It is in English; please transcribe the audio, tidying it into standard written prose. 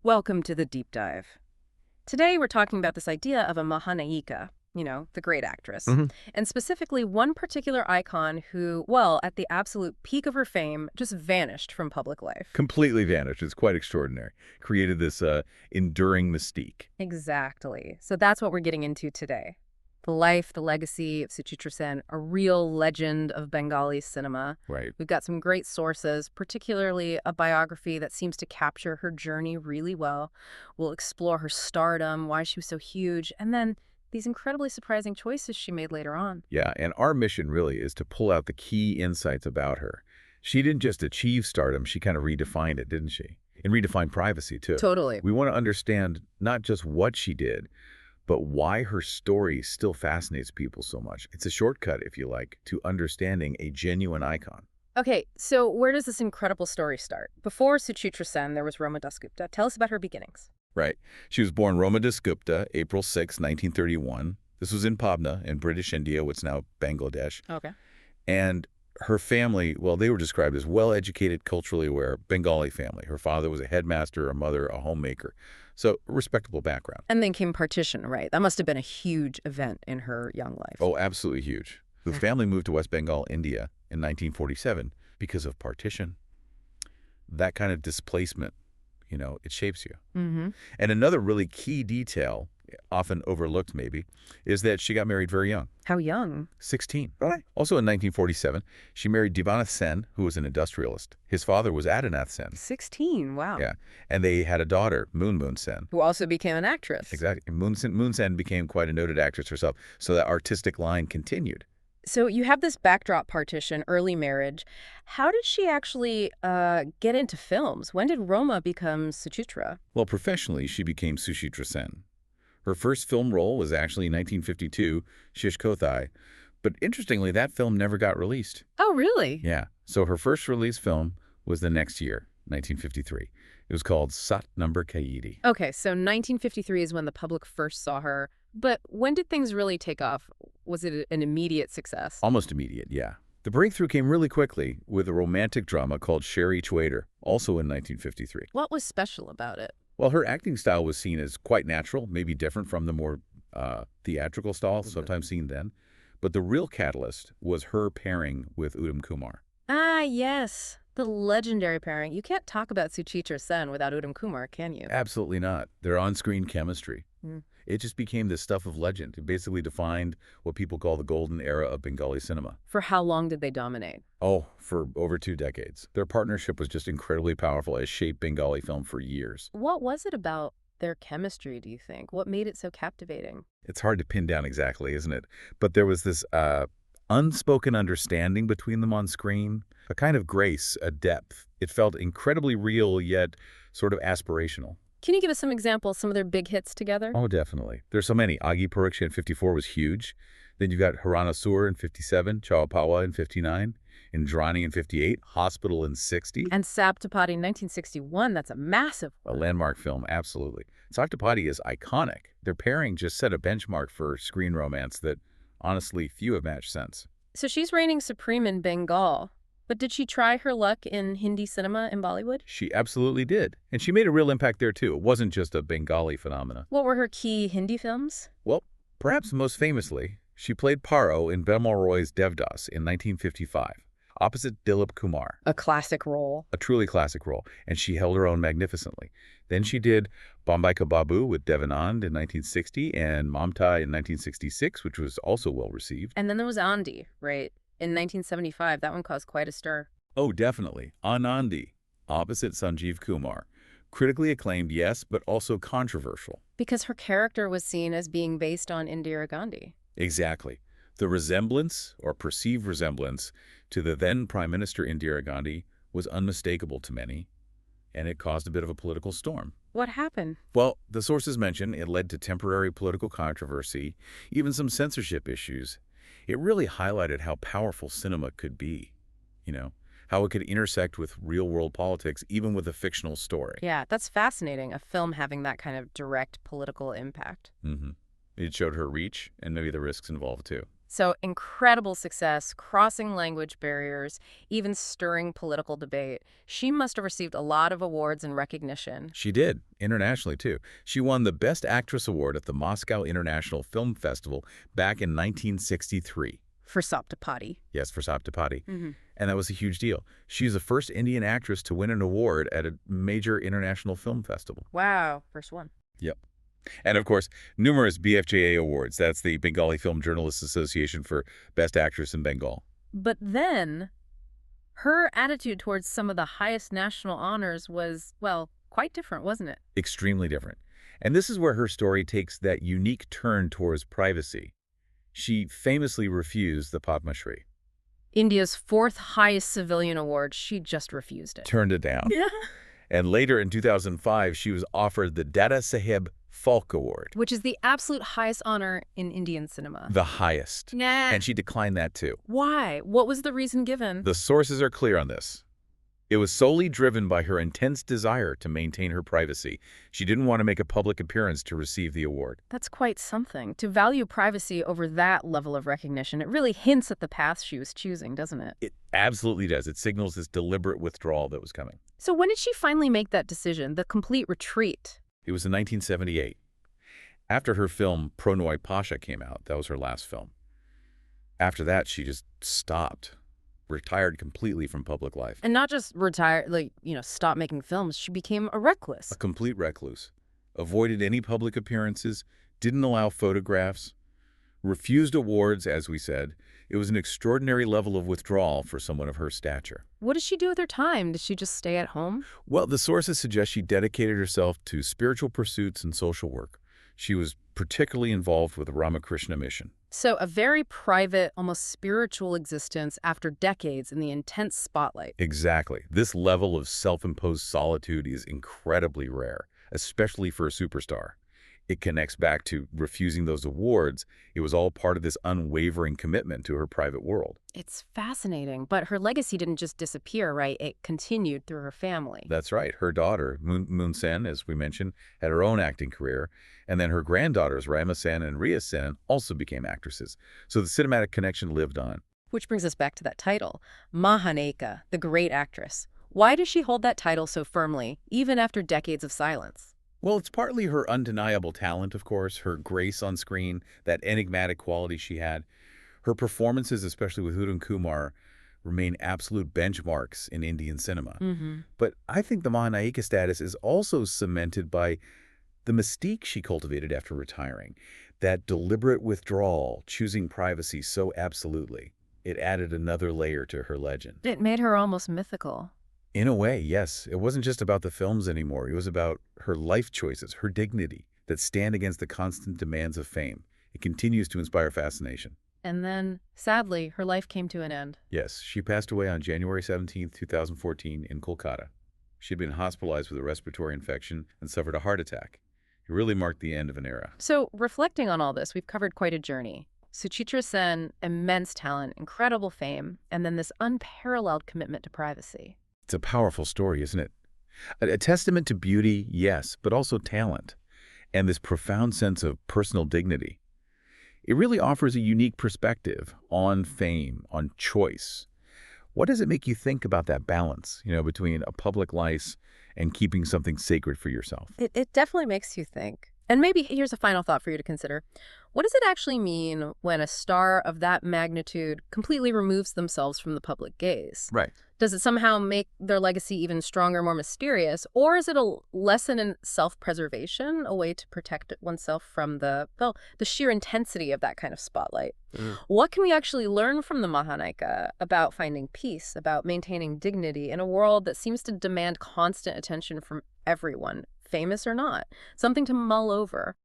Welcome to the deep dive. Today we're talking about this idea of a Mahanayika, the great actress, hmm and specifically one particular icon who, well, at the absolute peak of her fame, just vanished from public life. Completely vanished. It's quite extraordinary. Created this enduring mystique. Exactly. So that's what we're getting into today. The life, the legacy of Suchitra Sen, a real legend of Bengali cinema. Right. We've got some great sources, particularly a biography that seems to capture her journey really well. We'll explore her stardom, why she was so huge, and then these incredibly surprising choices she made later on. Yeah, and our mission really is to pull out the key insights about her. She didn't just achieve stardom, she kind of redefined it, didn't she? And redefined privacy, too. Totally. We want to understand not just what she did, but why her story still fascinates people so much. It's a shortcut, if you like, to understanding a genuine icon. Okay, so where does this incredible story start? Before Suchitra Sen, there was Roma Dasgupta. Tell us about her beginnings. Right. She was born Roma Dasgupta, April 6, 1931. This was in Pabna, in British India, what's now Bangladesh. Okay. And her family, well, they were described as well-educated, culturally aware, Bengali family. Her father was a headmaster, her mother a homemaker. So, a respectable background. And then came partition, right? That must have been a huge event in her young life. Oh, absolutely huge. The family moved to West Bengal, India in 1947 because of partition. That kind of displacement, it shapes you. Mm-hmm. And another really key detail, often overlooked maybe, is that she got married very young. How young? 16. Right. Also in 1947, she married Divana Sen, who was an industrialist. His father was Adinath Sen. 16, wow. Yeah. And they had a daughter, Moon Sen. Who also became an actress. Exactly. Moon Sen became quite a noted actress herself, so that artistic line continued. So you have this backdrop partition, early marriage. How did she actually get into films? When did Roma become Suchitra? Well, professionally, she became Suchitra Sen. Her first film role was actually 1952, Shish Kothai, but interestingly, that film never got released. Oh, really? Yeah. So her first release film was the next year, 1953. It was called Sat Number Kaidi. Okay, so 1953 is when the public first saw her. But when did things really take off? Was it an immediate success? Almost immediate, yeah. The breakthrough came really quickly with a romantic drama called Sherry Chwader, also in 1953. What was special about it? Well, her acting style was seen as quite natural, maybe different from the more theatrical style sometimes seen then. But the real catalyst was her pairing with Uttam Kumar. Ah, yes. The legendary pairing. You can't talk about Suchitra Sen without Uttam Kumar, can you? Absolutely not. Their on-screen chemistry. Mm. It just became this stuff of legend. It basically defined what people call the golden era of Bengali cinema. For how long did they dominate? Oh, for over 2 decades. Their partnership was just incredibly powerful. It shaped Bengali film for years. What was it about their chemistry, do you think? What made it so captivating? It's hard to pin down exactly, isn't it? But there was this unspoken understanding between them on screen, a kind of grace, a depth. It felt incredibly real, yet sort of aspirational. Can you give us some examples, some of their big hits together? Oh, definitely. There's so many. Agi Pariksha in 54 was huge. Then you've got Harana Sur in 57, Chawapawa in 59, Indrani in 58, Hospital in 60. And Saptapati in 1961, that's a massive A one. landmark film, absolutely. Saktapati is iconic. Their pairing just set a benchmark for screen romance that, honestly, few have matched since. So she's reigning supreme in Bengal. But did she try her luck in Hindi cinema in Bollywood? She absolutely did. And she made a real impact there, too. It wasn't just a Bengali phenomena. What were her key Hindi films? Well, perhaps most famously, she played Paro in Bimal Roy's Devdas in 1955, opposite Dilip Kumar. A classic role. A truly classic role, and she held her own magnificently. Then she did Bombay Ka Babu with Devanand in 1960 and Mamta in 1966, which was also well received. And then there was Andi, right? In 1975, that one caused quite a stir. Oh, definitely. Anandi, opposite Sanjeev Kumar. Critically acclaimed, yes, but also controversial. Because her character was seen as being based on Indira Gandhi. Exactly. The resemblance, or perceived resemblance, to the then Prime Minister Indira Gandhi was unmistakable to many, and it caused a bit of a political storm. What happened? Well, the sources mention it led to temporary political controversy, even some censorship issues. It really highlighted how powerful cinema could be, how it could intersect with real-world politics, even with a fictional story. Yeah, that's fascinating, a film having that kind of direct political impact. It showed her reach and maybe the risks involved, too. So incredible success, crossing language barriers, even stirring political debate. She must have received a lot of awards and recognition. She did, internationally too. She won the Best Actress Award at the Moscow International Film Festival back in 1963. For Saptapati. Yes, for Saptapati. Hmm. And that was a huge deal. She's the first Indian actress to win an award at a major international film festival. Wow, first one. Yep. And of course, numerous BFJA awards. That's the Bengali Film Journalists Association for Best Actress in Bengal. But then, her attitude towards some of the highest national honors was, well, quite different, wasn't it? Extremely different. And this is where her story takes that unique turn towards privacy. She famously refused the Padma Shri. India's fourth highest civilian award, she just refused it. Turned it down. Yeah. And later in 2005, she was offered the Dada Saheb Phalke Award. Which is the absolute highest honor in Indian cinema. The highest. Nah. And she declined that too. Why? What was the reason given? The sources are clear on this. It was solely driven by her intense desire to maintain her privacy. She didn't want to make a public appearance to receive the award. That's quite something. To value privacy over that level of recognition, it really hints at the path she was choosing, doesn't it? It absolutely does. It signals this deliberate withdrawal that was coming. So when did she finally make that decision, the complete retreat? It was in 1978. After her film Pronoy Pasha came out, that was her last film. After that, she just stopped, retired completely from public life. And not just retired, stop making films. She became a recluse. A complete recluse. Avoided any public appearances, didn't allow photographs, refused awards, as we said. It was an extraordinary level of withdrawal for someone of her stature. What did she do with her time? Did she just stay at home? Well, the sources suggest she dedicated herself to spiritual pursuits and social work. She was particularly involved with the Ramakrishna mission. So a very private, almost spiritual existence after decades in the intense spotlight. Exactly. This level of self-imposed solitude is incredibly rare, especially for a superstar. It connects back to refusing those awards. It was all part of this unwavering commitment to her private world. It's fascinating, but her legacy didn't just disappear, right? It continued through her family. That's right. Her daughter, Moon Sen, as we mentioned, had her own acting career. And then her granddaughters, Rama Sen and Ria Sen, also became actresses. So the cinematic connection lived on. Which brings us back to that title, Mahaneka, the great actress. Why does she hold that title so firmly, even after decades of silence? Well, it's partly her undeniable talent, of course, her grace on screen, that enigmatic quality she had. Her performances, especially with Udon Kumar, remain absolute benchmarks in Indian cinema. But I think the Mahanayika status is also cemented by the mystique she cultivated after retiring. That deliberate withdrawal, choosing privacy so absolutely. It added another layer to her legend. It made her almost mythical. In a way, yes. It wasn't just about the films anymore. It was about her life choices, her dignity, that stand against the constant demands of fame. It continues to inspire fascination. And then, sadly, her life came to an end. Yes, she passed away on January 17, 2014 in Kolkata. She had been hospitalized with a respiratory infection and suffered a heart attack. It really marked the end of an era. So, reflecting on all this, we've covered quite a journey. Suchitra Sen, immense talent, incredible fame, and then this unparalleled commitment to privacy. It's a powerful story, isn't it? A testament to beauty, yes, but also talent, and this profound sense of personal dignity. It really offers a unique perspective on fame, on choice. What does it make you think about that balance, between a public life and keeping something sacred for yourself? It definitely makes you think. And maybe here's a final thought for you to consider. What does it actually mean when a star of that magnitude completely removes themselves from the public gaze? Right. Does it somehow make their legacy even stronger, more mysterious? Or is it a lesson in self-preservation, a way to protect oneself from the sheer intensity of that kind of spotlight? What can we actually learn from the Mahanayika about finding peace, about maintaining dignity in a world that seems to demand constant attention from everyone, famous or not? Something to mull over.